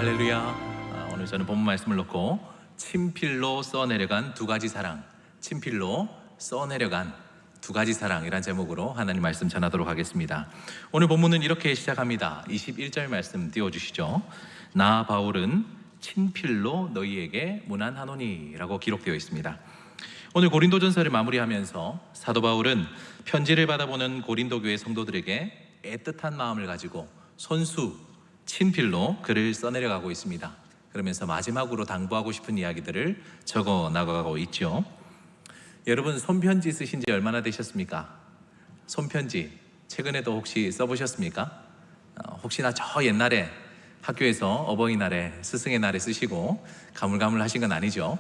할렐루야. 오늘 저는 본문 말씀을 놓고 친필로 써내려간 두 가지 사랑, 친필로 써내려간 두 가지 사랑이란 제목으로 하나님 말씀 전하도록 하겠습니다. 오늘 본문은 이렇게 시작합니다. 21절 말씀 띄워주시죠. 나 바울은 친필로 너희에게 문안하노니 라고 기록되어 있습니다. 오늘 고린도전서를 마무리하면서 사도 바울은 편지를 받아보는 고린도 교회 성도들에게 애틋한 마음을 가지고 손수 친필로 글을 써내려가고 있습니다. 그러면서 마지막으로 당부하고 싶은 이야기들을 적어 나가고 있죠. 여러분, 손편지 쓰신 지 얼마나 되셨습니까? 손편지 최근에도 혹시 써보셨습니까? 혹시나 저 옛날에 학교에서 어버이날에 스승의 날에 쓰시고 가물가물하신 건 아니죠?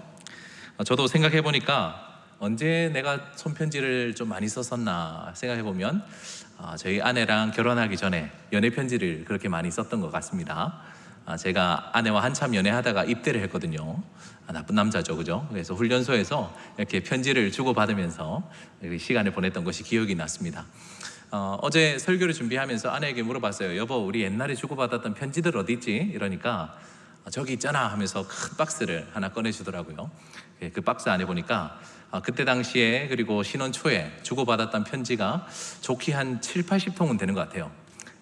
저도 생각해보니까 언제 내가 손편지를 좀 많이 썼었나 생각해보면 저희 아내랑 결혼하기 전에 연애편지를 그렇게 많이 썼던 것 같습니다. 제가 아내와 한참 연애하다가 입대를 했거든요. 나쁜 남자죠, 그죠? 그래서 훈련소에서 이렇게 편지를 주고받으면서 시간을 보냈던 것이 기억이 났습니다. 어제 설교를 준비하면서 아내에게 물어봤어요. 여보, 우리 옛날에 주고받았던 편지들 어디 있지? 이러니까 저기 있잖아 하면서 큰 박스를 하나 꺼내주더라고요. 그 박스 안에 보니까 그때 당시에 그리고 신혼 초에 주고받았던 편지가 좋게 한 7, 80통은 되는 것 같아요.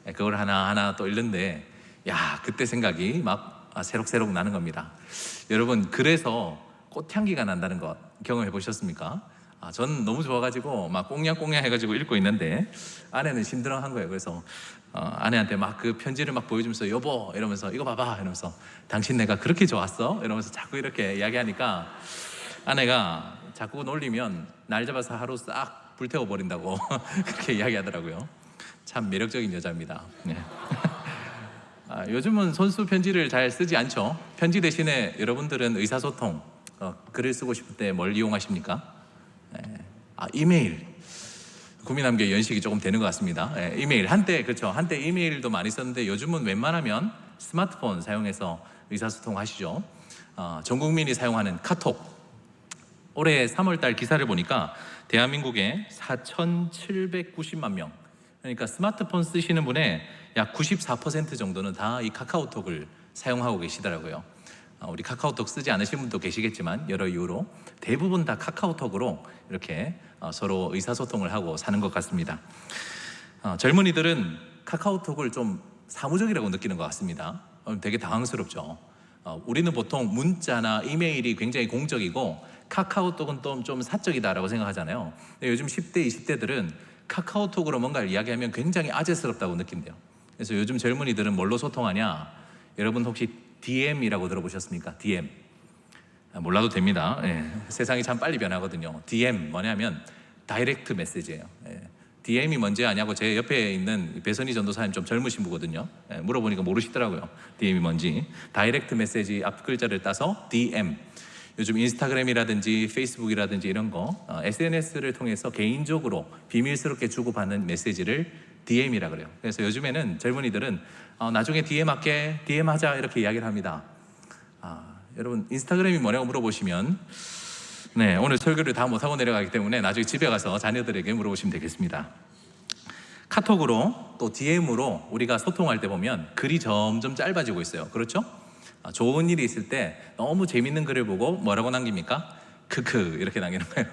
그걸 하나하나 또 읽는데 야, 그때 생각이 막 새록새록 나는 겁니다. 여러분, 그래서 꽃향기가 난다는 것 경험해 보셨습니까? 저는 너무 좋아가지고 막 꽁냥꽁냥 해가지고 읽고 있는데 아내는 심드렁한 거예요. 그래서 아내한테 막 그 편지를 막 보여주면서 여보 이러면서 이거 봐봐 이러면서 당신 내가 그렇게 좋았어? 이러면서 자꾸 이렇게 이야기하니까 아내가 자꾸 놀리면 날 잡아서 하루 싹 불태워버린다고 그렇게 이야기하더라고요. 참 매력적인 여자입니다. 네. 요즘은 손수 편지를 잘 쓰지 않죠. 편지 대신에 여러분들은 의사소통, 글을 쓰고 싶을 때 뭘 이용하십니까? 이메일. 구미남교회 연식이 조금 되는 것 같습니다. 이메일. 한때 그렇죠. 한때 이메일도 많이 썼는데 요즘은 웬만하면 스마트폰 사용해서 의사소통 하시죠. 전 국민이 사용하는 카톡. 올해 3월달 기사를 보니까 대한민국에 4,790만 명, 그러니까 스마트폰 쓰시는 분의 약 94% 정도는 다 이 카카오톡을 사용하고 계시더라고요. 우리 카카오톡 쓰지 않으신 분도 계시겠지만 여러 이유로 대부분 다 카카오톡으로 이렇게 서로 의사소통을 하고 사는 것 같습니다. 젊은이들은 카카오톡을 좀 사무적이라고 느끼는 것 같습니다. 되게 당황스럽죠. 우리는 보통 문자나 이메일이 굉장히 공적이고 카카오톡은 좀 사적이다라고 생각하잖아요. 근데 요즘 10대, 20대들은 카카오톡으로 뭔가를 이야기하면 굉장히 아재스럽다고 느낀대요. 그래서 요즘 젊은이들은 뭘로 소통하냐? 여러분 혹시 DM이라고 들어보셨습니까? DM. 몰라도 됩니다. 세상이 참 빨리 변하거든요. DM 뭐냐면 다이렉트 메시지예요. DM이 뭔지 아냐고 제 옆에 있는 배선희 전도사님 좀 젊으신 분거든요. 물어보니까 모르시더라고요. DM이 뭔지. 다이렉트 메시지 앞 글자를 따서 DM. 요즘 인스타그램이라든지 페이스북이라든지 이런 거 SNS를 통해서 개인적으로 비밀스럽게 주고받는 메시지를 DM이라 그래요. 그래서 요즘에는 젊은이들은 나중에 DM 할게, DM 하자 이렇게 이야기를 합니다. 여러분 인스타그램이 뭐냐고 물어보시면 오늘 설교를 다 못하고 내려가기 때문에 나중에 집에 가서 자녀들에게 물어보시면 되겠습니다. 카톡으로 또 DM으로 우리가 소통할 때 보면 글이 점점 짧아지고 있어요. 그렇죠? 좋은 일이 있을 때 너무 재밌는 글을 보고 뭐라고 남깁니까? 크크 이렇게 남기는 거예요.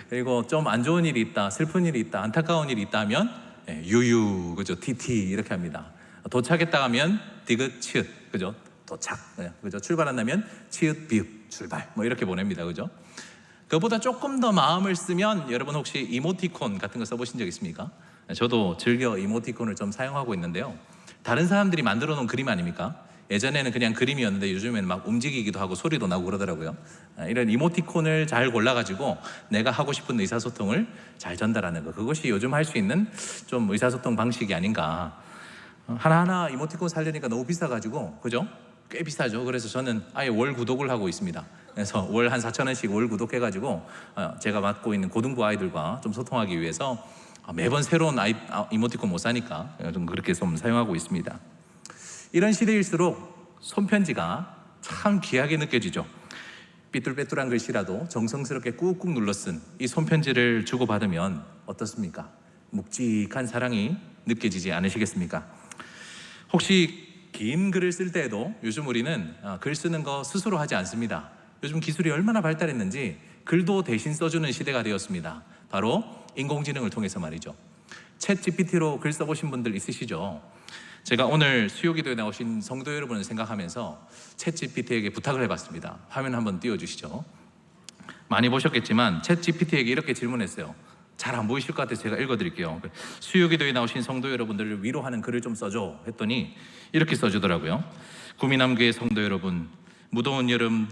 그리고 좀 안 좋은 일이 있다, 슬픈 일이 있다, 안타까운 일이 있다 하면 유유, 그죠? TT 이렇게 합니다. 도착했다 하면 디귿, 치읓, 그죠? 도착, 그죠? 출발한다면 치읓, 비읍, 출발 뭐 이렇게 보냅니다, 그죠? 그보다 조금 더 마음을 쓰면 여러분 혹시 이모티콘 같은 거 써보신 적 있습니까? 저도 즐겨 이모티콘을 좀 사용하고 있는데요. 다른 사람들이 만들어 놓은 그림 아닙니까? 예전에는 그냥 그림이었는데 요즘에는 막 움직이기도 하고 소리도 나고 그러더라고요. 이런 이모티콘을 잘 골라가지고 내가 하고 싶은 의사소통을 잘 전달하는 거, 그것이 요즘 할 수 있는 좀 의사소통 방식이 아닌가. 하나하나 이모티콘 살려니까 너무 비싸가지고, 그죠? 꽤 비싸죠. 그래서 저는 아예 월 구독을 하고 있습니다. 그래서 월 한 4,000원씩 월 구독해가지고 제가 맡고 있는 고등부 아이들과 좀 소통하기 위해서 매번 새로운 이모티콘 못 사니까 좀 그렇게 좀 사용하고 있습니다. 이런 시대일수록 손편지가 참 귀하게 느껴지죠. 삐뚤빼뚤한 글씨라도 정성스럽게 꾹꾹 눌러 쓴 이 손편지를 주고받으면 어떻습니까? 묵직한 사랑이 느껴지지 않으시겠습니까? 혹시 긴 글을 쓸 때에도 요즘 우리는 글 쓰는 거 스스로 하지 않습니다. 요즘 기술이 얼마나 발달했는지 글도 대신 써주는 시대가 되었습니다. 바로 인공지능을 통해서 말이죠. 챗 GPT로 글 써보신 분들 있으시죠? 제가 오늘 수요기도에 나오신 성도 여러분을 생각하면서 챗 GPT에게 부탁을 해봤습니다. 화면 한번 띄워주시죠. 많이 보셨겠지만 챗 GPT에게 이렇게 질문했어요. 잘 안 보이실 것 같아서 제가 읽어드릴게요. 수요기도에 나오신 성도 여러분들을 위로하는 글을 좀 써줘 했더니 이렇게 써주더라고요. 구미남교회 성도 여러분, 무더운 여름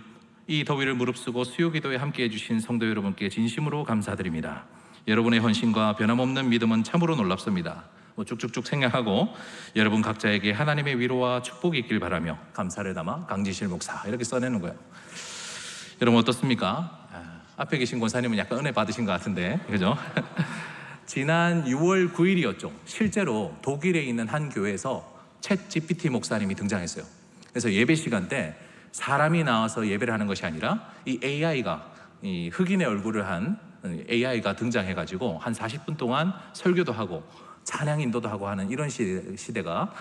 이 더위를 무릅쓰고 수요기도에 함께해 주신 성도 여러분께 진심으로 감사드립니다. 여러분의 헌신과 변함없는 믿음은 참으로 놀랍습니다. 쭉쭉쭉 생략하고 여러분 각자에게 하나님의 위로와 축복이 있길 바라며 감사를 담아 강지실 목사 이렇게 써내는 거예요. 여러분 어떻습니까? 앞에 계신 권사님은 약간 은혜 받으신 것 같은데, 그죠? 지난 6월 9일이었죠. 실제로 독일에 있는 한 교회에서 챗 GPT 목사님이 등장했어요. 그래서 예배 시간 때 사람이 나와서 예배를 하는 것이 아니라 이 AI가, 이 흑인의 얼굴을 한 AI가 등장해가지고 한 40분 동안 설교도 하고 찬양 인도도 하고 하는 이런 시대가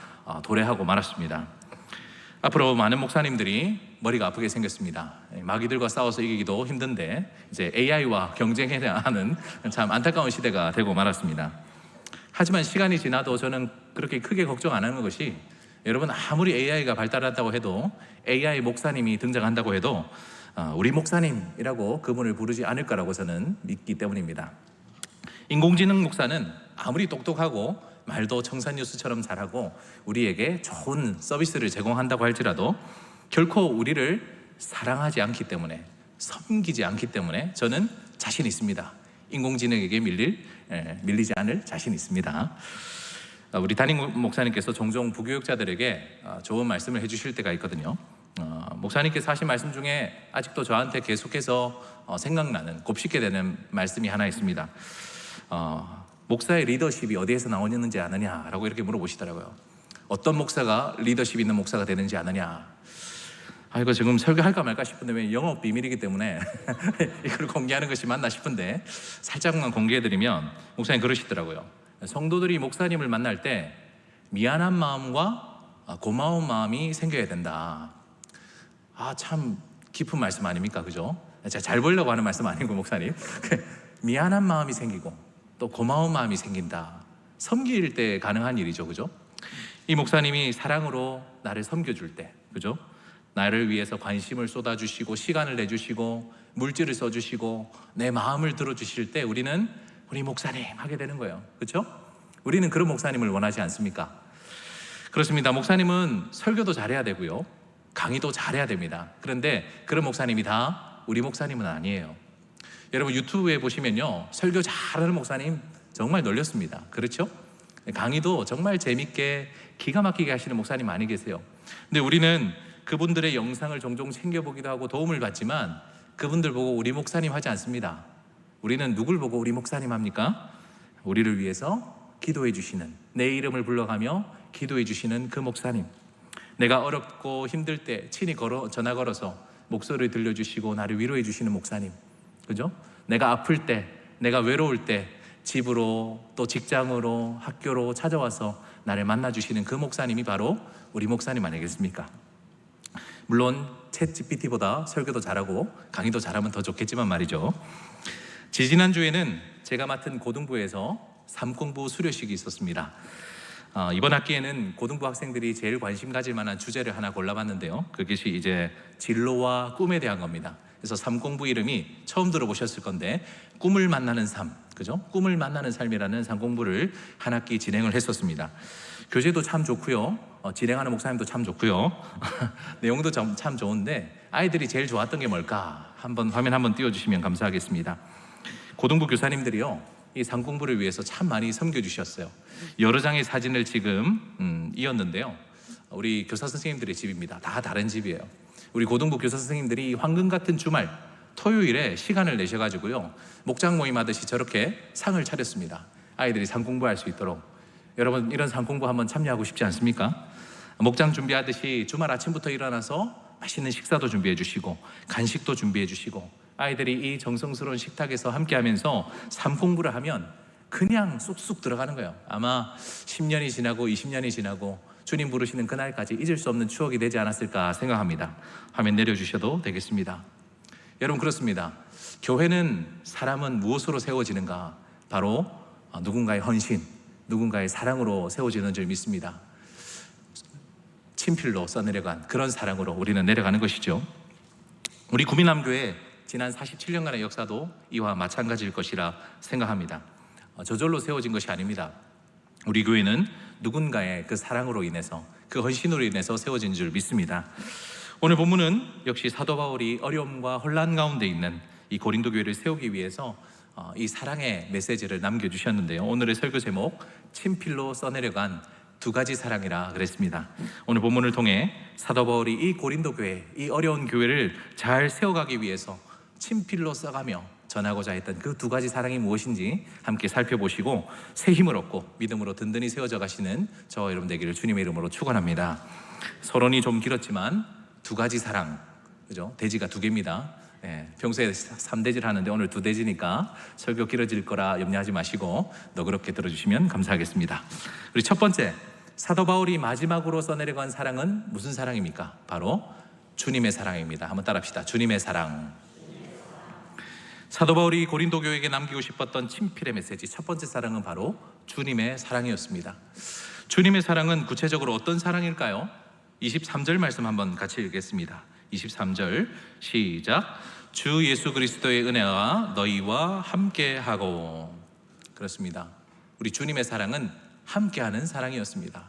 도래하고 말았습니다. 앞으로 많은 목사님들이 머리가 아프게 생겼습니다. 마귀들과 싸워서 이기기도 힘든데 이제 AI와 경쟁해야 하는 참 안타까운 시대가 되고 말았습니다. 하지만 시간이 지나도 저는 그렇게 크게 걱정 안 하는 것이, 여러분 아무리 AI가 발달했다고 해도 AI 목사님이 등장한다고 해도 우리 목사님이라고 그분을 부르지 않을 거라고 저는 믿기 때문입니다. 인공지능 목사는 아무리 똑똑하고 말도 청산유수처럼 잘하고 우리에게 좋은 서비스를 제공한다고 할지라도 결코 우리를 사랑하지 않기 때문에, 섬기지 않기 때문에 저는 자신 있습니다. 인공지능에게 밀리지 않을 자신 있습니다. 우리 담임 목사님께서 종종 부교육자들에게 좋은 말씀을 해주실 때가 있거든요. 목사님께서 하신 말씀 중에 아직도 저한테 계속해서 생각나는, 곱씹게 되는 말씀이 하나 있습니다. 목사의 리더십이 어디에서 나오는지 아느냐라고 이렇게 물어보시더라고요. 어떤 목사가 리더십 있는 목사가 되는지 아느냐. 이거 지금 설교할까 말까 싶은데 왜 영업 비밀이기 때문에 이걸 공개하는 것이 맞나 싶은데 살짝만 공개해드리면, 목사님 그러시더라고요. 성도들이 목사님을 만날 때 미안한 마음과 고마운 마음이 생겨야 된다. 참 깊은 말씀 아닙니까? 그죠? 제가 잘 보려고 하는 말씀 아니고 목사님 미안한 마음이 생기고 또 고마운 마음이 생긴다. 섬길 때 가능한 일이죠, 그죠? 이 목사님이 사랑으로 나를 섬겨줄 때, 그죠? 나를 위해서 관심을 쏟아주시고 시간을 내주시고 물질을 써주시고 내 마음을 들어주실 때 우리는 우리 목사님 하게 되는 거예요, 그렇죠? 우리는 그런 목사님을 원하지 않습니까? 그렇습니다. 목사님은 설교도 잘해야 되고요, 강의도 잘해야 됩니다. 그런데 그런 목사님이 다 우리 목사님은 아니에요. 여러분 유튜브에 보시면요, 설교 잘하는 목사님 정말 널렸습니다. 그렇죠? 강의도 정말 재밌게 기가 막히게 하시는 목사님 많이 계세요. 근데 우리는 그분들의 영상을 종종 챙겨보기도 하고 도움을 받지만 그분들 보고 우리 목사님 하지 않습니다. 우리는 누굴 보고 우리 목사님 합니까? 우리를 위해서 기도해 주시는, 내 이름을 불러가며 기도해 주시는 그 목사님. 내가 어렵고 힘들 때 친히 전화 걸어서 목소리를 들려주시고 나를 위로해 주시는 목사님, 그죠? 내가 아플 때, 내가 외로울 때 집으로 또 직장으로 학교로 찾아와서 나를 만나주시는 그 목사님이 바로 우리 목사님 아니겠습니까? 물론 챗 GPT보다 설교도 잘하고 강의도 잘하면 더 좋겠지만 말이죠. 지지난주에는 제가 맡은 고등부에서 삼공부 수료식이 있었습니다. 이번 학기에는 고등부 학생들이 제일 관심 가질 만한 주제를 하나 골라봤는데요, 그것이 이제 진로와 꿈에 대한 겁니다. 그래서 삼공부 이름이 처음 들어보셨을 건데 꿈을 만나는 삶, 그죠? 꿈을 만나는 삶이라는 삼공부를 한 학기 진행을 했었습니다. 교재도 참 좋고요, 진행하는 목사님도 참 좋고요 내용도 참 좋은데 아이들이 제일 좋았던 게 뭘까? 화면 한번 띄워주시면 감사하겠습니다. 고등부 교사님들이요, 이 삼공부를 위해서 참 많이 섬겨주셨어요. 여러 장의 사진을 지금 이었는데요, 우리 교사 선생님들의 집입니다. 다 다른 집이에요. 우리 고등부 교사 선생님들이 황금 같은 주말 토요일에 시간을 내셔가지고요, 목장 모임 하듯이 저렇게 상을 차렸습니다. 아이들이 삼공부할 수 있도록. 여러분 이런 삼공부 한번 참여하고 싶지 않습니까? 목장 준비하듯이 주말 아침부터 일어나서 맛있는 식사도 준비해 주시고 간식도 준비해 주시고 아이들이 이 정성스러운 식탁에서 함께 하면서 삼공부를 하면 그냥 쑥쑥 들어가는 거예요. 아마 10년이 지나고 20년이 지나고 주님 부르시는 그날까지 잊을 수 없는 추억이 되지 않았을까 생각합니다. 화면 내려주셔도 되겠습니다. 여러분, 그렇습니다. 교회는, 사람은 무엇으로 세워지는가? 바로 누군가의 헌신, 누군가의 사랑으로 세워지는 줄 믿습니다. 친필로 써내려간 그런 사랑으로 우리는 내려가는 것이죠. 우리 구미남교회 지난 47년간의 역사도 이와 마찬가지일 것이라 생각합니다. 저절로 세워진 것이 아닙니다. 우리 교회는 누군가의 그 사랑으로 인해서, 그 헌신으로 인해서 세워진 줄 믿습니다. 오늘 본문은 역시 사도 바울이 어려움과 혼란 가운데 있는 이 고린도 교회를 세우기 위해서 이 사랑의 메시지를 남겨주셨는데요. 오늘의 설교 제목, 친필로 써내려간 두 가지 사랑이라 그랬습니다. 오늘 본문을 통해 사도 바울이 이 고린도 교회, 이 어려운 교회를 잘 세워가기 위해서 친필로 써가며 전하고자 했던 그 두 가지 사랑이 무엇인지 함께 살펴보시고 새 힘을 얻고 믿음으로 든든히 세워져 가시는 저와 여러분 되기를 주님의 이름으로 축원합니다. 서론이 좀 길었지만 두 가지 사랑, 그죠? 대지가 두 개입니다. 평소에 3대지를 하는데 오늘 2대지니까 설교 길어질 거라 염려하지 마시고 너그럽게 들어주시면 감사하겠습니다. 우리 첫 번째, 사도 바울이 마지막으로 써내려간 사랑은 무슨 사랑입니까? 바로 주님의 사랑입니다. 한번 따라합시다. 주님의 사랑. 사도 바울이 고린도 교회에게 남기고 싶었던 친필의 메시지, 첫 번째 사랑은 바로 주님의 사랑이었습니다. 주님의 사랑은 구체적으로 어떤 사랑일까요? 23절 말씀 한번 같이 읽겠습니다. 23절 시작. 주 예수 그리스도의 은혜가 너희와 함께하고. 그렇습니다. 우리 주님의 사랑은 함께하는 사랑이었습니다.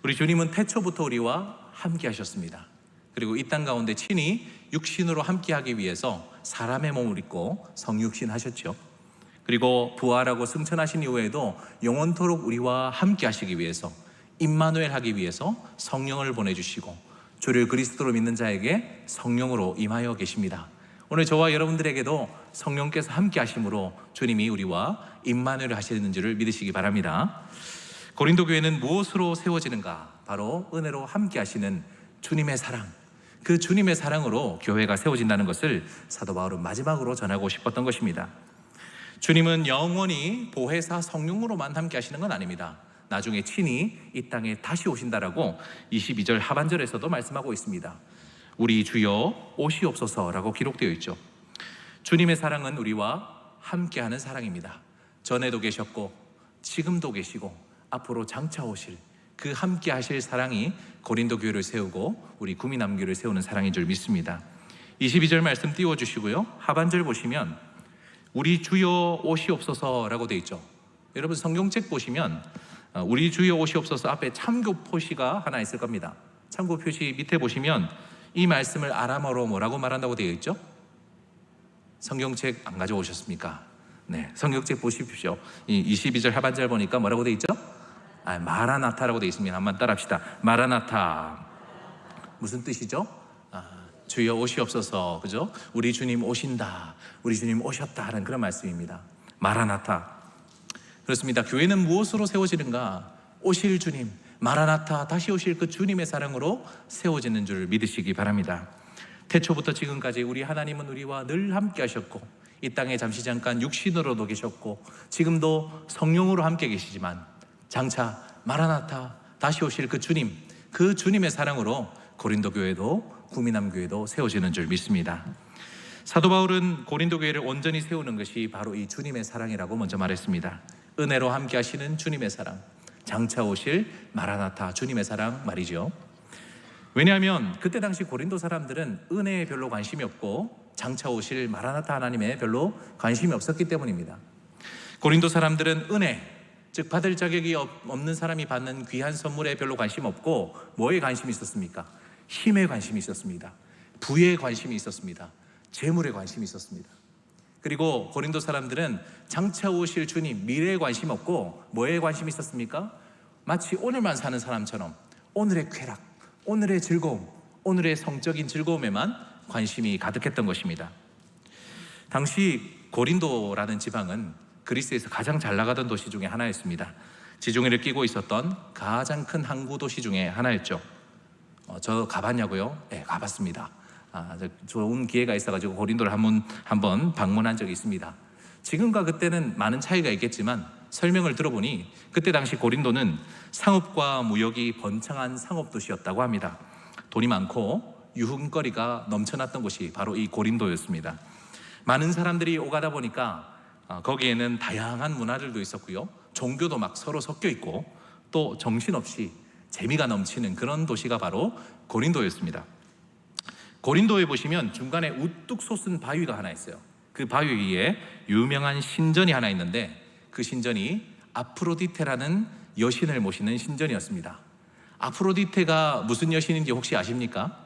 우리 주님은 태초부터 우리와 함께하셨습니다. 그리고 이 땅 가운데 친히 육신으로 함께하기 위해서 사람의 몸을 입고 성육신 하셨죠. 그리고 부활하고 승천하신 이후에도 영원토록 우리와 함께하시기 위해서, 임마누엘 하기 위해서 성령을 보내주시고 주를 그리스도로 믿는 자에게 성령으로 임하여 계십니다. 오늘 저와 여러분들에게도 성령께서 함께하심으로 주님이 우리와 임마누엘 하시는 줄을 믿으시기 바랍니다. 고린도 교회는 무엇으로 세워지는가? 바로 은혜로 함께하시는 주님의 사랑, 그 주님의 사랑으로 교회가 세워진다는 것을 사도 바울은 마지막으로 전하고 싶었던 것입니다. 주님은 영원히 보혜사 성령으로만 함께 하시는 건 아닙니다. 나중에 친히 이 땅에 다시 오신다라고 22절 하반절에서도 말씀하고 있습니다. 우리 주여 오시옵소서라고 기록되어 있죠. 주님의 사랑은 우리와 함께하는 사랑입니다. 전에도 계셨고 지금도 계시고 앞으로 장차 오실 그 함께 하실 사랑이 고린도 교회를 세우고 우리 구미남교회를 세우는 사랑인 줄 믿습니다. 22절 말씀 띄워주시고요. 하반절 보시면 우리 주여 오시옵소서라고 되어 있죠. 여러분 성경책 보시면 우리 주여 오시옵소서 앞에 참고 표시가 하나 있을 겁니다. 참고 표시 밑에 보시면 이 말씀을 아람어로 뭐라고 말한다고 되어 있죠? 성경책 안 가져오셨습니까? 네, 성경책 보십시오. 이 22절 하반절 보니까 뭐라고 되어 있죠? 마라나타라고 되어 있습니다. 한번 따라합시다. 마라나타. 무슨 뜻이죠? 주여 오시옵소서, 그죠? 우리 주님 오신다, 우리 주님 오셨다 하는 그런 말씀입니다. 마라나타. 그렇습니다. 교회는 무엇으로 세워지는가? 오실 주님, 마라나타, 다시 오실 그 주님의 사랑으로 세워지는 줄 믿으시기 바랍니다. 태초부터 지금까지 우리 하나님은 우리와 늘 함께 하셨고 이 땅에 잠시 잠깐 육신으로도 계셨고 지금도 성령으로 함께 계시지만 장차 마라나타, 다시 오실 그 주님, 그 주님의 사랑으로 고린도 교회도 구미남 교회도 세워지는 줄 믿습니다. 사도 바울은 고린도 교회를 온전히 세우는 것이 바로 이 주님의 사랑이라고 먼저 말했습니다. 은혜로 함께 하시는 주님의 사랑, 장차 오실 마라나타 주님의 사랑 말이죠. 왜냐하면 그때 당시 고린도 사람들은 은혜에 별로 관심이 없고 장차 오실 마라나타 하나님에 별로 관심이 없었기 때문입니다. 고린도 사람들은 은혜, 즉 받을 자격이 없는 사람이 받는 귀한 선물에 별로 관심 없고 뭐에 관심이 있었습니까? 힘에 관심이 있었습니다. 부에 관심이 있었습니다. 재물에 관심이 있었습니다. 그리고 고린도 사람들은 장차 오실 주님, 미래에 관심 없고 뭐에 관심이 있었습니까? 마치 오늘만 사는 사람처럼 오늘의 쾌락, 오늘의 즐거움, 오늘의 성적인 즐거움에만 관심이 가득했던 것입니다. 당시 고린도라는 지방은 그리스에서 가장 잘 나가던 도시 중에 하나였습니다. 지중해를 끼고 있었던 가장 큰 항구 도시 중에 하나였죠. 저 가봤냐고요? 네, 가봤습니다. 좋은 기회가 있어가지고 고린도를 한번 방문한 적이 있습니다. 지금과 그때는 많은 차이가 있겠지만 설명을 들어보니 그때 당시 고린도는 상업과 무역이 번창한 상업도시였다고 합니다. 돈이 많고 유흥거리가 넘쳐났던 곳이 바로 이 고린도였습니다. 많은 사람들이 오가다 보니까 거기에는 다양한 문화들도 있었고요, 종교도 막 서로 섞여 있고 또 정신없이 재미가 넘치는 그런 도시가 바로 고린도였습니다. 고린도에 보시면 중간에 우뚝 솟은 바위가 하나 있어요. 그 바위 위에 유명한 신전이 하나 있는데 그 신전이 아프로디테라는 여신을 모시는 신전이었습니다. 아프로디테가 무슨 여신인지 혹시 아십니까?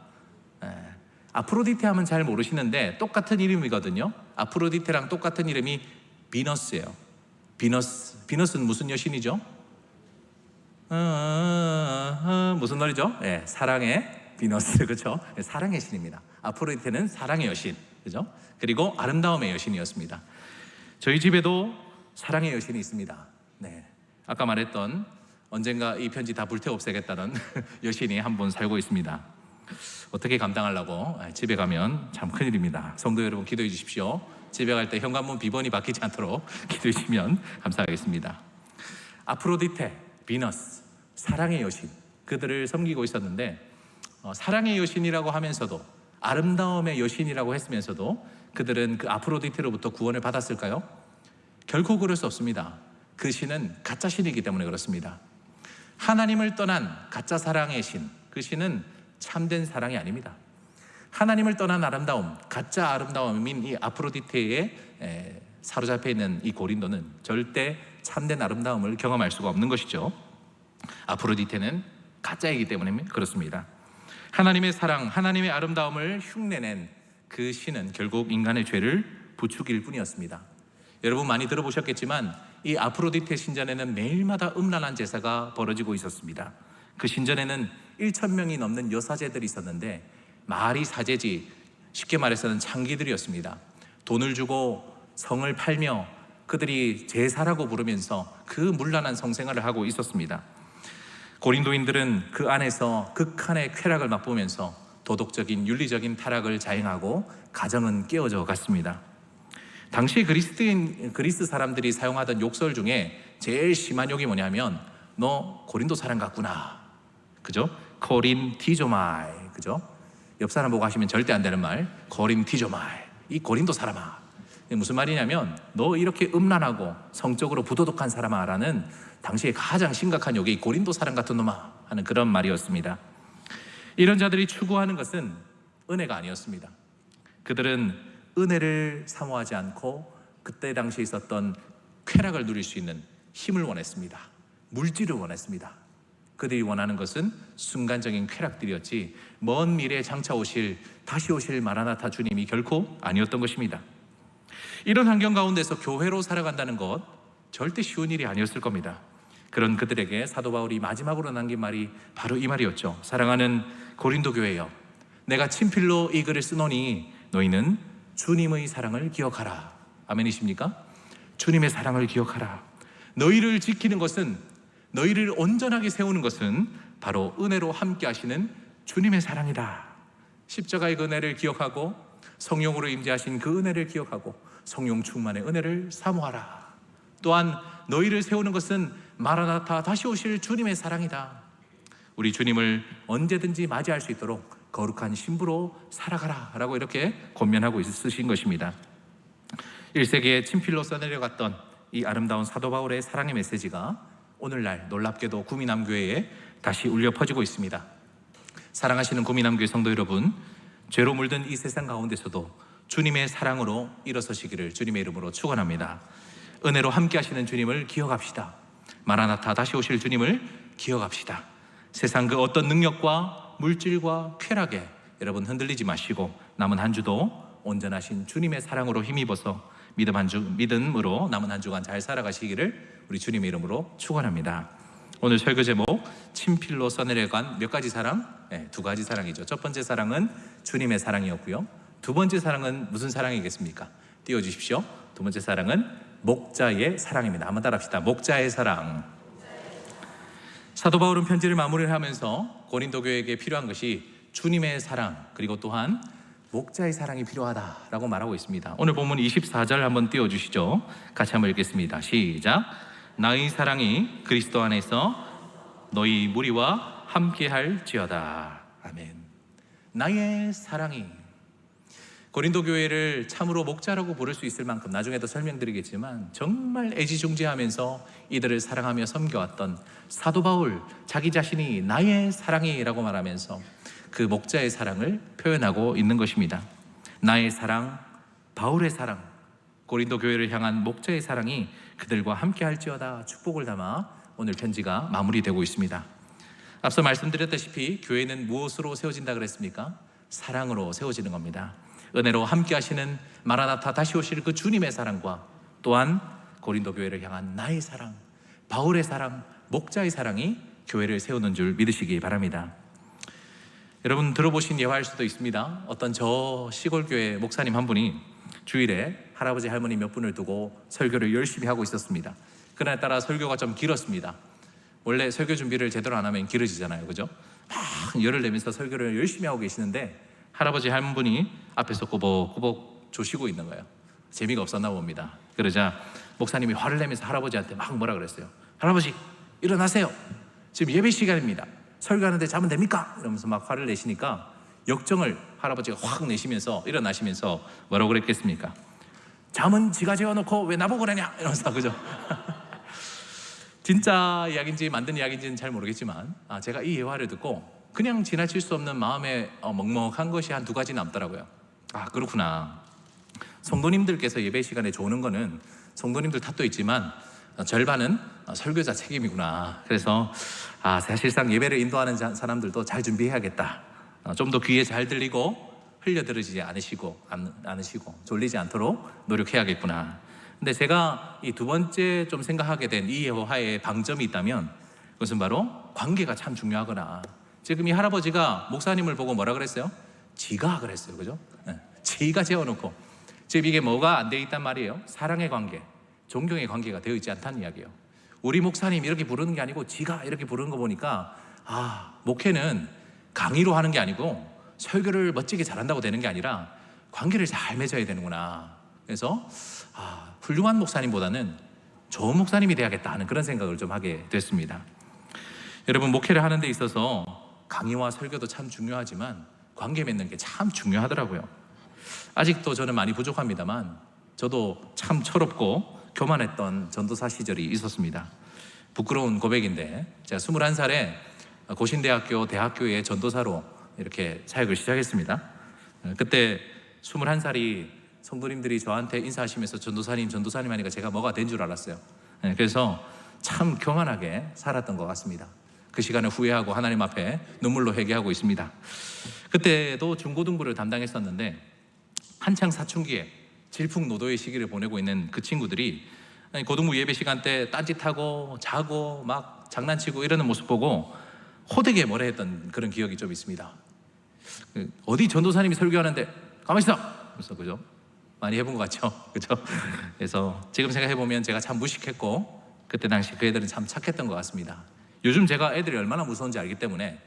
아프로디테 하면 잘 모르시는데 똑같은 이름이거든요. 아프로디테랑 똑같은 이름이 비너스예요. 비너스는 무슨 여신이죠? 무슨 노래죠? 사랑의 비너스, 그렇죠? 사랑의 신입니다. 아프로디테는 사랑의 여신, 그렇죠? 그리고 아름다움의 여신이었습니다. 저희 집에도 사랑의 여신이 있습니다. 아까 말했던 언젠가 이 편지 다 불태워 없애겠다는 여신이 한 분 살고 있습니다. 어떻게 감당하려고 집에 가면 참 큰일입니다. 성도 여러분, 기도해 주십시오. 집에 갈 때 현관문 비번이 바뀌지 않도록 기도해 주시면 감사하겠습니다. 아프로디테, 비너스, 사랑의 여신, 그들을 섬기고 있었는데 사랑의 여신이라고 하면서도 아름다움의 여신이라고 했으면서도 그들은 그 아프로디테로부터 구원을 받았을까요? 결코 그럴 수 없습니다. 그 신은 가짜 신이기 때문에 그렇습니다. 하나님을 떠난 가짜 사랑의 신, 그 신은 참된 사랑이 아닙니다. 하나님을 떠난 아름다움, 가짜 아름다움인 이 아프로디테에 사로잡혀 있는 이 고린도는 절대 참된 아름다움을 경험할 수가 없는 것이죠. 아프로디테는 가짜이기 때문에 그렇습니다. 하나님의 사랑, 하나님의 아름다움을 흉내낸 그 신은 결국 인간의 죄를 부추길 뿐이었습니다. 여러분 많이 들어보셨겠지만 이 아프로디테 신전에는 매일마다 음란한 제사가 벌어지고 있었습니다. 그 신전에는 1,000명이 넘는 여사제들이 있었는데 말이 사제지, 쉽게 말해서는 창기들이었습니다. 돈을 주고 성을 팔며 그들이 제사라고 부르면서 그 문란한 성생활을 하고 있었습니다. 고린도인들은 그 안에서 극한의 쾌락을 맛보면서 도덕적인 윤리적인 타락을 자행하고 가정은 깨어져 갔습니다. 당시 그리스 사람들이 사용하던 욕설 중에 제일 심한 욕이 뭐냐면 너 고린도 사람 같구나, 그죠? 코린티조마이, 그죠? 옆 사람 보고 하시면 절대 안 되는 말, 코린티조마이, 이 고린도 사람아. 무슨 말이냐면 너 이렇게 음란하고 성적으로 부도덕한 사람아 라는 당시에 가장 심각한 욕이 고린도 사람 같은 놈아 하는 그런 말이었습니다. 이런 자들이 추구하는 것은 은혜가 아니었습니다. 그들은 은혜를 사모하지 않고 그때 당시에 있었던 쾌락을 누릴 수 있는 힘을 원했습니다. 물질을 원했습니다. 그들이 원하는 것은 순간적인 쾌락들이었지 먼 미래에 장차 오실, 다시 오실 마라나타 주님이 결코 아니었던 것입니다. 이런 환경 가운데서 교회로 살아간다는 것 절대 쉬운 일이 아니었을 겁니다. 그런 그들에게 사도 바울이 마지막으로 남긴 말이 바로 이 말이었죠. 사랑하는 고린도 교회여, 내가 친필로 이 글을 쓰노니 너희는 주님의 사랑을 기억하라. 아멘이십니까? 주님의 사랑을 기억하라. 너희를 지키는 것은, 너희를 온전하게 세우는 것은 바로 은혜로 함께 하시는 주님의 사랑이다. 십자가의 그 은혜를 기억하고 성령으로 임재하신 그 은혜를 기억하고 성령 충만의 은혜를 사모하라. 또한 너희를 세우는 것은 마라나타 다시 오실 주님의 사랑이다. 우리 주님을 언제든지 맞이할 수 있도록 거룩한 신부로 살아가라 라고 이렇게 권면하고 있으신 것입니다. 1세기에 친필로 써내려갔던 이 아름다운 사도 바울의 사랑의 메시지가 오늘날 놀랍게도 구미남교회에 다시 울려 퍼지고 있습니다. 사랑하시는 구미남교회 성도 여러분, 죄로 물든 이 세상 가운데서도 주님의 사랑으로 일어서시기를 주님의 이름으로 축원합니다. 은혜로 함께 하시는 주님을 기억합시다. 마라나타 다시 오실 주님을 기억합시다. 세상 그 어떤 능력과 물질과 쾌락에 여러분 흔들리지 마시고 남은 한 주도 온전하신 주님의 사랑으로 힘입어서 믿음으로 남은 한 주간 잘 살아가시기를 우리 주님의 이름으로 축원합니다. 오늘 설교 제목 친필로 써내려간 몇 가지 사랑? 두 가지 사랑이죠. 첫 번째 사랑은 주님의 사랑이었고요, 두 번째 사랑은 무슨 사랑이겠습니까? 띄워주십시오. 두 번째 사랑은 목자의 사랑입니다. 한번 따라합시다. 목자의 사랑. 사도 바울은 편지를 마무리를 하면서 고린도 교회에게 필요한 것이 주님의 사랑, 그리고 또한 목자의 사랑이 필요하다라고 말하고 있습니다. 오늘 본문 24절 한번 띄워주시죠. 같이 한번 읽겠습니다. 시작. 나의 사랑이 그리스도 안에서 너희 무리와 함께할지어다. 아멘. 나의 사랑이, 고린도 교회를 참으로 목자라고 부를 수 있을 만큼 나중에도 설명드리겠지만 정말 애지중지하면서 이들을 사랑하며 섬겨왔던 사도 바울, 자기 자신이 나의 사랑이라고 말하면서 그 목자의 사랑을 표현하고 있는 것입니다. 나의 사랑, 바울의 사랑, 고린도 교회를 향한 목자의 사랑이 그들과 함께 할지어다 축복을 담아 오늘 편지가 마무리되고 있습니다. 앞서 말씀드렸다시피 교회는 무엇으로 세워진다 그랬습니까? 사랑으로 세워지는 겁니다. 은혜로 함께 하시는 마라나타 다시 오실 그 주님의 사랑과 또한 고린도 교회를 향한 나의 사랑, 바울의 사랑, 목자의 사랑이 교회를 세우는 줄 믿으시기 바랍니다. 여러분 들어보신 예화일 수도 있습니다. 어떤 저 시골교회 목사님 한 분이 주일에 할아버지 할머니 몇 분을 두고 설교를 열심히 하고 있었습니다. 그날따라 설교가 좀 길었습니다. 원래 설교 준비를 제대로 안 하면 길어지잖아요, 그죠? 막 열을 내면서 설교를 열심히 하고 계시는데 할아버지 한 분이 앞에서 꼬복꼬복 조시고 있는 거예요. 재미가 없었나 봅니다. 그러자 목사님이 화를 내면서 할아버지한테 막 뭐라 그랬어요. 할아버지 일어나세요. 지금 예배 시간입니다. 설교하는데 자면 됩니까? 이러면서 막 화를 내시니까 역정을 할아버지가 확 내시면서 일어나시면서 뭐라고 그랬겠습니까? 잠은 지가 재워놓고 왜 나보고 그러냐? 이러면서, 그죠? 진짜 이야기인지 만든 이야기인지는 잘 모르겠지만 제가 이 예화를 듣고 그냥 지나칠 수 없는 마음에 먹먹한 것이 한 두 가지 남더라고요. 그렇구나. 성도님들께서 예배 시간에 조는 거는 성도님들 탓도 있지만 절반은 설교자 책임이구나. 그래서 사실상 예배를 인도하는 사람들도 잘 준비해야겠다. 좀 더 귀에 잘 들리고 흘려들으지 않으시고 졸리지 않도록 노력해야겠구나. 근데 제가 이 두 번째 좀 생각하게 된 이 예화의 방점이 있다면 그것은 바로 관계가 참 중요하구나. 지금 이 할아버지가 목사님을 보고 뭐라 그랬어요? 지가 그랬어요, 그죠? 지가 재워놓고. 지금 이게 뭐가 안 돼 있단 말이에요? 사랑의 관계, 존경의 관계가 되어 있지 않다는 이야기예요. 우리 목사님 이렇게 부르는 게 아니고 지가 이렇게 부르는 거 보니까 목회는 강의로 하는 게 아니고 설교를 멋지게 잘한다고 되는 게 아니라 관계를 잘 맺어야 되는구나. 그래서 훌륭한 목사님보다는 좋은 목사님이 돼야겠다 하는 그런 생각을 좀 하게 됐습니다. 여러분 목회를 하는 데 있어서 강의와 설교도 참 중요하지만 관계 맺는 게 참 중요하더라고요. 아직도 저는 많이 부족합니다만 저도 참 철없고 교만했던 전도사 시절이 있었습니다. 부끄러운 고백인데 제가 21살에 고신대학교 대학교의 전도사로 이렇게 사역을 시작했습니다. 그때 21살이 성도님들이 저한테 인사하시면서 전도사님 하니까 제가 뭐가 된 줄 알았어요. 그래서 참 교만하게 살았던 것 같습니다. 그 시간을 후회하고 하나님 앞에 눈물로 회개하고 있습니다. 그때도 중고등부를 담당했었는데 한창 사춘기에 질풍노도의 시기를 보내고 있는 그 친구들이 고등부 예배 시간 때 딴짓하고 자고 막 장난치고 이러는 모습 보고 호되게 뭐라 했던 그런 기억이 좀 있습니다. 어디 전도사님이 설교하는데 가만히 있어! 그래서 그죠? 많이 해본 것 같죠? 그죠? 그래서 지금 생각해보면 제가 참 무식했고 그때 당시 그 애들은 참 착했던 것 같습니다. 요즘 제가 애들이 얼마나 무서운지 알기 때문에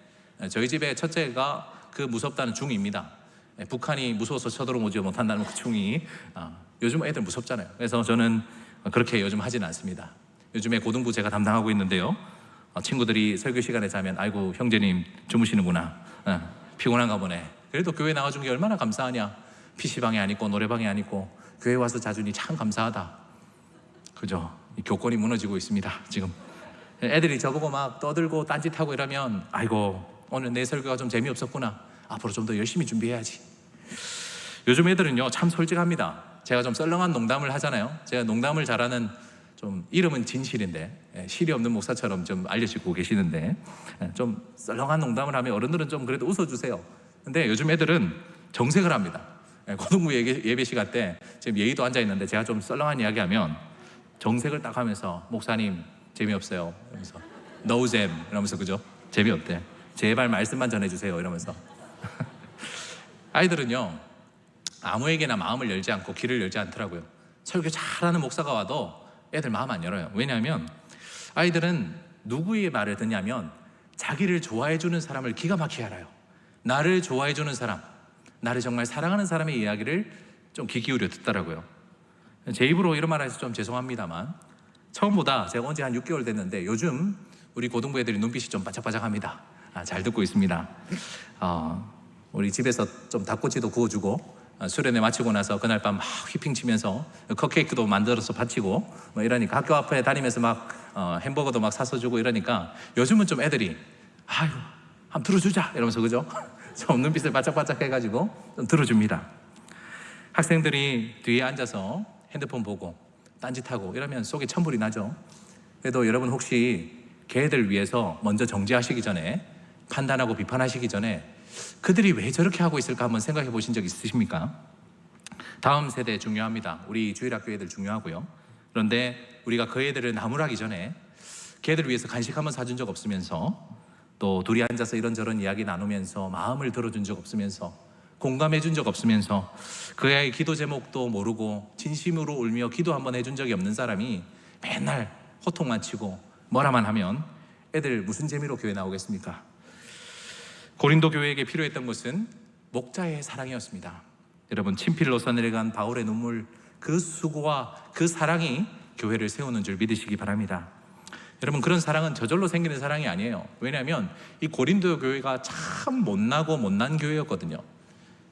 저희 집에 첫째가 그 무섭다는 중입니다. 북한이 무서워서 쳐들어오지 못한다는 그 중이 요즘 애들 무섭잖아요. 그래서 저는 그렇게 요즘 하진 않습니다. 요즘에 고등부 제가 담당하고 있는데요. 친구들이 설교 시간에 자면 아이고 형제님 주무시는구나. 피곤한가 보네. 그래도 교회 나와준 게 얼마나 감사하냐. PC방에 안 있고 노래방에 안 있고 교회 와서 자주니 참 감사하다. 그죠? 이 교권이 무너지고 있습니다 지금. 애들이 저보고 막 떠들고 딴짓하고 이러면 아이고 오늘 내 설교가 좀 재미없었구나. 앞으로 좀 더 열심히 준비해야지. 요즘 애들은요 참 솔직합니다. 제가 좀 썰렁한 농담을 하잖아요. 제가 농담을 잘하는 좀 이름은 진실인데 실이 없는 목사처럼 좀 알려지고 계시는데 좀 썰렁한 농담을 하면 어른들은 좀 그래도 웃어주세요. 근데 요즘 애들은 정색을 합니다. 고등부 예배 시간 때 지금 예의도 앉아있는데 제가 좀 썰렁한 이야기하면 정색을 딱 하면서 목사님 재미없어요 이러면서 노잼 이러면서 그죠? 재미없대. 제발 말씀만 전해주세요 이러면서 아이들은요 아무에게나 마음을 열지 않고 귀를 열지 않더라고요. 설교 잘하는 목사가 와도 애들 마음 안 열어요. 왜냐하면 아이들은 누구의 말을 듣냐면 자기를 좋아해 주는 사람을 기가 막히게 알아요. 나를 좋아해 주는 사람, 나를 정말 사랑하는 사람의 이야기를 좀 귀 기울여 듣더라고요. 제 입으로 이런 말 해서 좀 죄송합니다만 처음보다 제가 온 지 한 6개월 됐는데 요즘 우리 고등부 애들이 눈빛이 좀 바짝바짝합니다. 잘 듣고 있습니다. 우리 집에서 좀 닭꼬치도 구워주고 수련회 마치고 나서 그날 밤 막 휘핑 치면서 컵케이크도 만들어서 바치고 뭐 이러니까 학교 앞에 다니면서 막 햄버거도 막 사서 주고 이러니까 요즘은 좀 애들이 아유 한번 들어주자 이러면서 그죠? 좀 눈빛을 바짝바짝 해가지고 좀 들어줍니다. 학생들이 뒤에 앉아서 핸드폰 보고 딴짓하고 이러면 속에 천불이 나죠. 그래도 여러분 혹시 걔들 위해서 먼저 정지하시기 전에 판단하고 비판하시기 전에 그들이 왜 저렇게 하고 있을까 한번 생각해 보신 적 있으십니까? 다음 세대 중요합니다. 우리 주일학교 애들 중요하고요. 그런데 우리가 그 애들을 나무라기 전에 걔들을 위해서 간식 한번 사준 적 없으면서 또 둘이 앉아서 이런저런 이야기 나누면서 마음을 들어준 적 없으면서 공감해 준 적 없으면서 그 애의 기도 제목도 모르고 진심으로 울며 기도 한번 해준 적이 없는 사람이 맨날 호통만 치고 뭐라만 하면 애들 무슨 재미로 교회 나오겠습니까? 고린도 교회에게 필요했던 것은 목자의 사랑이었습니다. 여러분, 친필로 써내려간 바울의 눈물, 그 수고와 그 사랑이 교회를 세우는 줄 믿으시기 바랍니다. 여러분, 그런 사랑은 저절로 생기는 사랑이 아니에요. 왜냐하면 이 고린도 교회가 참 못난 교회였거든요.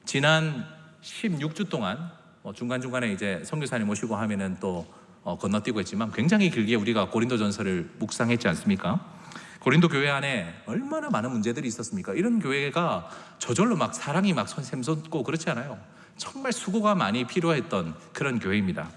지난 16주 동안 중간중간에 이제 선교사님 모시고 하면은 또 건너뛰고 했지만 굉장히 길게 우리가 고린도전서를 묵상했지 않습니까? 고린도 교회 안에 얼마나 많은 문제들이 있었습니까? 이런 교회가 저절로 막 사랑이 막 샘솟고 그렇지 않아요. 정말 수고가 많이 필요했던 그런 교회입니다.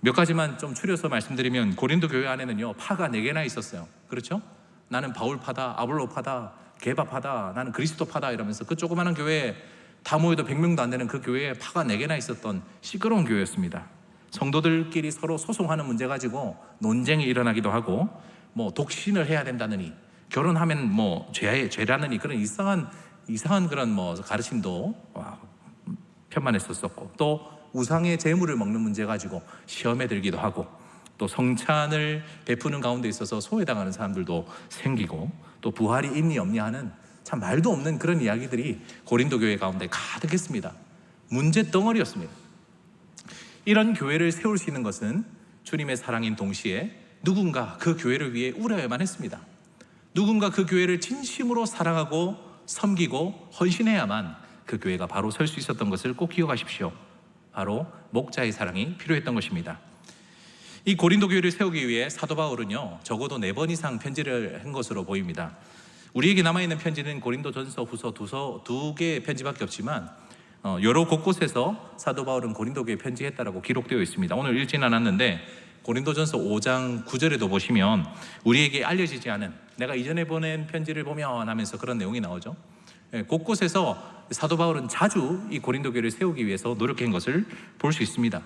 몇 가지만 좀 추려서 말씀드리면 고린도 교회 안에는요 파가 4개나 있었어요. 그렇죠? 나는 바울 파다, 아볼로 파다, 게바 파다, 나는 그리스도 파다 이러면서 그 조그마한 교회에 다 모여도 100명도 안 되는 그 교회에 파가 4개나 있었던 시끄러운 교회였습니다. 성도들끼리 서로 소송하는 문제 가지고 논쟁이 일어나기도 하고 뭐 독신을 해야 된다느니 결혼하면 뭐 죄라느니 그런 이상한 그런 뭐 가르침도 편만했었고 또 우상의 재물을 먹는 문제 가지고 시험에 들기도 하고 또 성찬을 베푸는 가운데 있어서 소외당하는 사람들도 생기고 또 부활이 있니 없니 하는 참 말도 없는 그런 이야기들이 고린도 교회 가운데 가득했습니다. 문제 덩어리였습니다. 이런 교회를 세울 수 있는 것은 주님의 사랑인 동시에 누군가 그 교회를 위해 울어야만 했습니다. 누군가 그 교회를 진심으로 사랑하고 섬기고 헌신해야만 그 교회가 바로 설 수 있었던 것을 꼭 기억하십시오. 바로 목자의 사랑이 필요했던 것입니다. 이 고린도 교회를 세우기 위해 사도 바울은요 적어도 4번 이상 편지를 한 것으로 보입니다. 우리에게 남아있는 편지는 고린도전서, 후서 2개의 편지밖에 없지만 여러 곳곳에서 사도 바울은 고린도 교회에 편지했다라고 기록되어 있습니다. 오늘 읽지는 않았는데 고린도전서 5장 9절에도 보시면 우리에게 알려지지 않은 내가 이전에 보낸 편지를 보면 하면서 그런 내용이 나오죠. 곳곳에서 사도 바울은 자주 이 고린도 교회를 세우기 위해서 노력한 것을 볼 수 있습니다.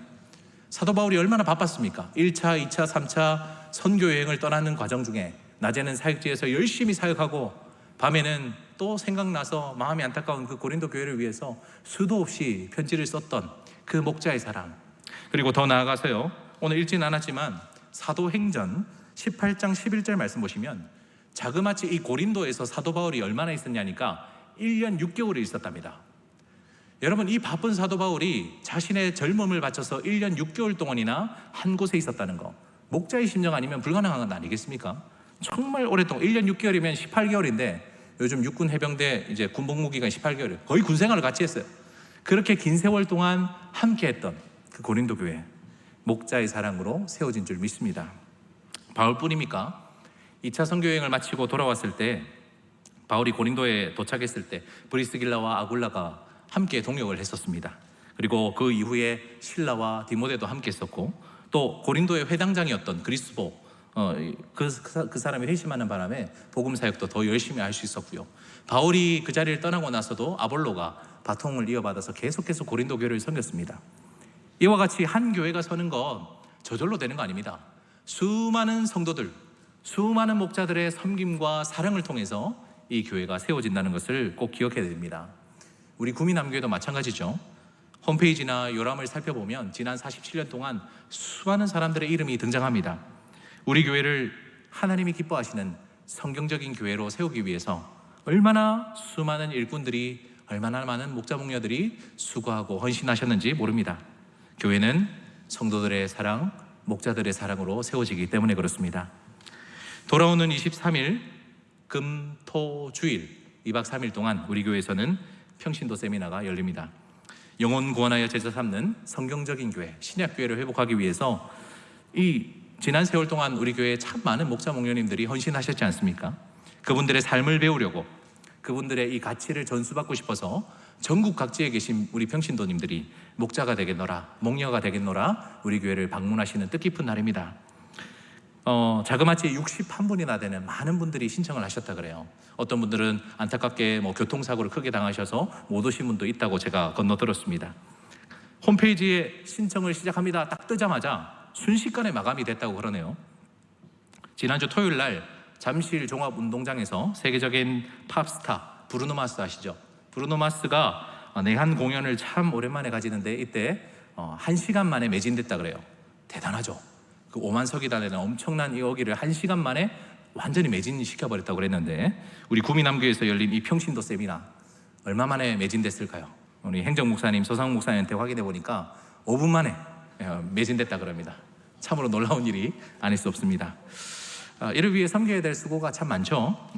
사도 바울이 얼마나 바빴습니까? 1차, 2차, 3차 선교 여행을 떠나는 과정 중에 낮에는 사역지에서 열심히 사역하고 밤에는 또 생각나서 마음이 안타까운 그 고린도 교회를 위해서 수도 없이 편지를 썼던 그 목자의 사랑, 그리고 더 나아가서요 오늘 읽지는 않았지만 사도행전 18장 11절 말씀 보시면 자그마치 이 고린도에서 사도 바울이 얼마나 있었냐니까 1년 6개월을 있었답니다. 여러분, 이 바쁜 사도 바울이 자신의 젊음을 바쳐서 1년 6개월 동안이나 한 곳에 있었다는 거, 목자의 심정 아니면 불가능한 건 아니겠습니까? 정말 오랫동안 1년 6개월이면 18개월인데 요즘 육군 해병대 이제 군복무기간 18개월, 거의 군생활을 같이 했어요. 그렇게 긴 세월 동안 함께 했던 그 고린도 교회, 목자의 사랑으로 세워진 줄 믿습니다. 바울뿐입니까? 2차 선교 여행을 마치고 돌아왔을 때 바울이 고린도에 도착했을 때 브리스길라와 아굴라가 함께 동역을 했었습니다. 그리고 그 이후에 실라와 디모데도 함께 했었고 또 고린도의 회당장이었던 그리스보 그 사람이 회심하는 바람에 복음 사역도 더 열심히 할 수 있었고요. 바울이 그 자리를 떠나고 나서도 아볼로가 바통을 이어받아서 계속해서 고린도 교회를 섬겼습니다. 이와 같이 한 교회가 서는 건 저절로 되는 거 아닙니다. 수많은 성도들, 수많은 목자들의 섬김과 사랑을 통해서 이 교회가 세워진다는 것을 꼭 기억해야 됩니다. 우리 구미남교회도 마찬가지죠. 홈페이지나 요람을 살펴보면 지난 47년 동안 수많은 사람들의 이름이 등장합니다. 우리 교회를 하나님이 기뻐하시는 성경적인 교회로 세우기 위해서 얼마나 수많은 일꾼들이 얼마나 많은 목자 목녀들이 수고하고 헌신하셨는지 모릅니다. 교회는 성도들의 사랑, 목자들의 사랑으로 세워지기 때문에 그렇습니다. 돌아오는 23일 금, 토, 주일 2박 3일 동안 우리 교회에서는 평신도 세미나가 열립니다. 영혼 구원하여 제자 삼는 성경적인 교회, 신약교회를 회복하기 위해서 이 지난 세월 동안 우리 교회에 참 많은 목자 목녀님들이 헌신하셨지 않습니까? 그분들의 삶을 배우려고, 그분들의 이 가치를 전수받고 싶어서 전국 각지에 계신 우리 평신도님들이 목자가 되겠노라, 목녀가 되겠노라 우리 교회를 방문하시는 뜻깊은 날입니다. 자그마치 61분이나 되는 많은 분들이 신청을 하셨다 그래요. 어떤 분들은 안타깝게 교통사고를 크게 당하셔서 못 오신 분도 있다고 제가 건너들었습니다. 홈페이지에 신청을 시작합니다 딱 뜨자마자 순식간에 마감이 됐다고 그러네요. 지난주 토요일 날 잠실 종합운동장에서 세계적인 팝스타 브루노 마스 아시죠? 브루노 마스가 내한 공연을 참 오랜만에 가지는데 이때 1시간 만에 매진됐다 그래요. 대단하죠? 그 5만 석이 달리는 엄청난 이 여기를 1시간 만에 완전히 매진시켜버렸다고 그랬는데, 우리 구미남교에서 열린 이 평신도 세미나 얼마 만에 매진됐을까요? 우리 행정목사님, 서상 목사님한테 확인해 보니까 5분 만에 매진됐다 그럽니다. 참으로 놀라운 일이 아닐 수 없습니다. 이를 위해 섬겨야 될 수고가 참 많죠.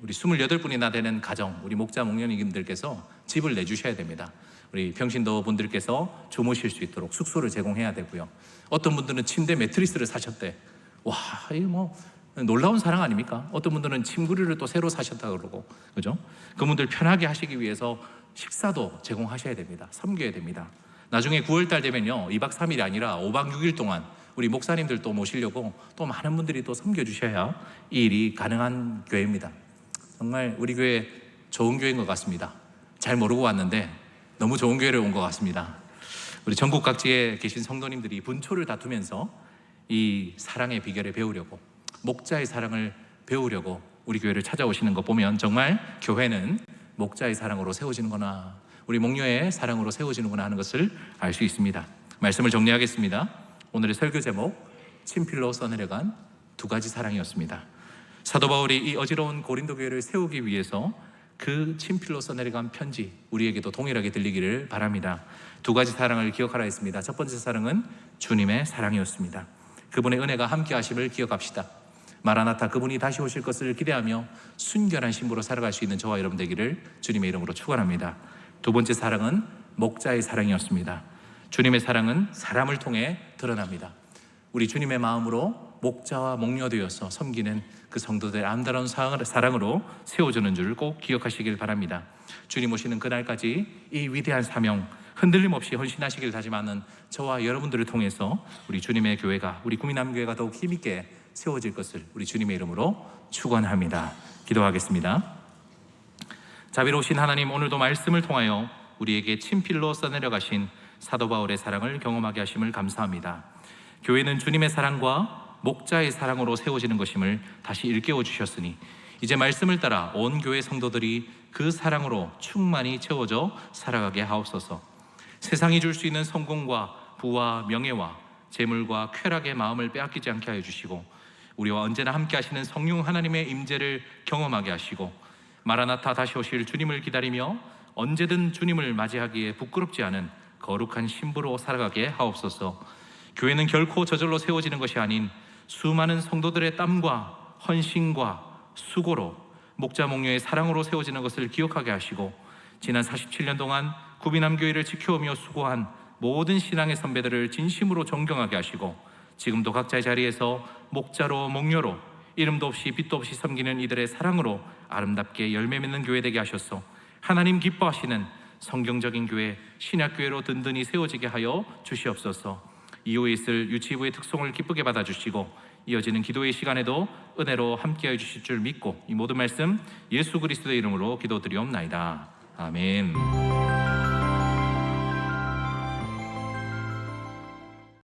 우리 28분이나 되는 가정, 우리 목자 목녀님들께서 집을 내주셔야 됩니다. 우리 평신도 분들께서 주무실 수 있도록 숙소를 제공해야 되고요. 어떤 분들은 침대 매트리스를 사셨대. 와, 이거 놀라운 사랑 아닙니까? 어떤 분들은 침구류를 또 새로 사셨다 그러고, 그죠? 그분들 편하게 하시기 위해서 식사도 제공하셔야 됩니다. 섬겨야 됩니다. 나중에 9월달 되면요, 2박 3일이 아니라 5박 6일 동안 우리 목사님들 또 모시려고 또 많은 분들이 또 섬겨주셔야 이 일이 가능한 교회입니다. 정말 우리 교회 좋은 교회인 것 같습니다. 잘 모르고 왔는데 너무 좋은 교회를 온 것 같습니다. 우리 전국 각지에 계신 성도님들이 분초를 다투면서 이 사랑의 비결을 배우려고, 목자의 사랑을 배우려고 우리 교회를 찾아오시는 거 보면 정말 교회는 목자의 사랑으로 세워지는구나, 우리 목녀의 사랑으로 세워지는구나 하는 것을 알 수 있습니다. 말씀을 정리하겠습니다. 오늘의 설교 제목, 친필로 써내려간 두 가지 사랑이었습니다. 사도 바울이 이 어지러운 고린도 교회를 세우기 위해서 그 친필로 써내려간 편지 우리에게도 동일하게 들리기를 바랍니다. 두 가지 사랑을 기억하라 했습니다. 첫 번째 사랑은 주님의 사랑이었습니다. 그분의 은혜가 함께 하심을 기억합시다. 마라나타, 그분이 다시 오실 것을 기대하며 순결한 신부로 살아갈 수 있는 저와 여러분 되기를 주님의 이름으로 축원합니다. 두 번째 사랑은 목자의 사랑이었습니다. 주님의 사랑은 사람을 통해 드러납니다. 우리 주님의 마음으로 목자와 목녀 되어서 섬기는 그 성도들의 아름다운 사랑으로 세워주는 줄 꼭 기억하시길 바랍니다. 주님 오시는 그날까지 이 위대한 사명 흔들림 없이 헌신하시길 다짐하는 저와 여러분들을 통해서 우리 주님의 교회가, 우리 구미남교회가 더욱 힘있게 세워질 것을 우리 주님의 이름으로 축원합니다. 기도하겠습니다. 자비로우신 하나님, 오늘도 말씀을 통하여 우리에게 친필로 써내려가신 사도 바울의 사랑을 경험하게 하심을 감사합니다. 교회는 주님의 사랑과 목자의 사랑으로 세워지는 것임을 다시 일깨워 주셨으니 이제 말씀을 따라 온 교회 성도들이 그 사랑으로 충만히 채워져 살아가게 하옵소서. 세상이 줄 수 있는 성공과 부와 명예와 재물과 쾌락의 마음을 빼앗기지 않게 하여 주시고, 우리와 언제나 함께 하시는 성령 하나님의 임재를 경험하게 하시고, 마라나타 다시 오실 주님을 기다리며 언제든 주님을 맞이하기에 부끄럽지 않은 거룩한 신부로 살아가게 하옵소서. 교회는 결코 저절로 세워지는 것이 아닌 수많은 성도들의 땀과 헌신과 수고로 목자 목녀의 사랑으로 세워지는 것을 기억하게 하시고, 지난 47년 동안 구미남교회를 지켜오며 수고한 모든 신앙의 선배들을 진심으로 존경하게 하시고, 지금도 각자의 자리에서 목자로 목녀로 이름도 없이 빛도 없이 섬기는 이들의 사랑으로 아름답게 열매 맺는 교회 되게 하셔서 하나님 기뻐하시는 성경적인 교회, 신약교회로 든든히 세워지게 하여 주시옵소서. 이후에 있을 유치부의 특송을 기쁘게 받아주시고 이어지는 기도의 시간에도 은혜로 함께하여 주실 줄 믿고 이 모든 말씀 예수 그리스도의 이름으로 기도드리옵나이다. 아멘.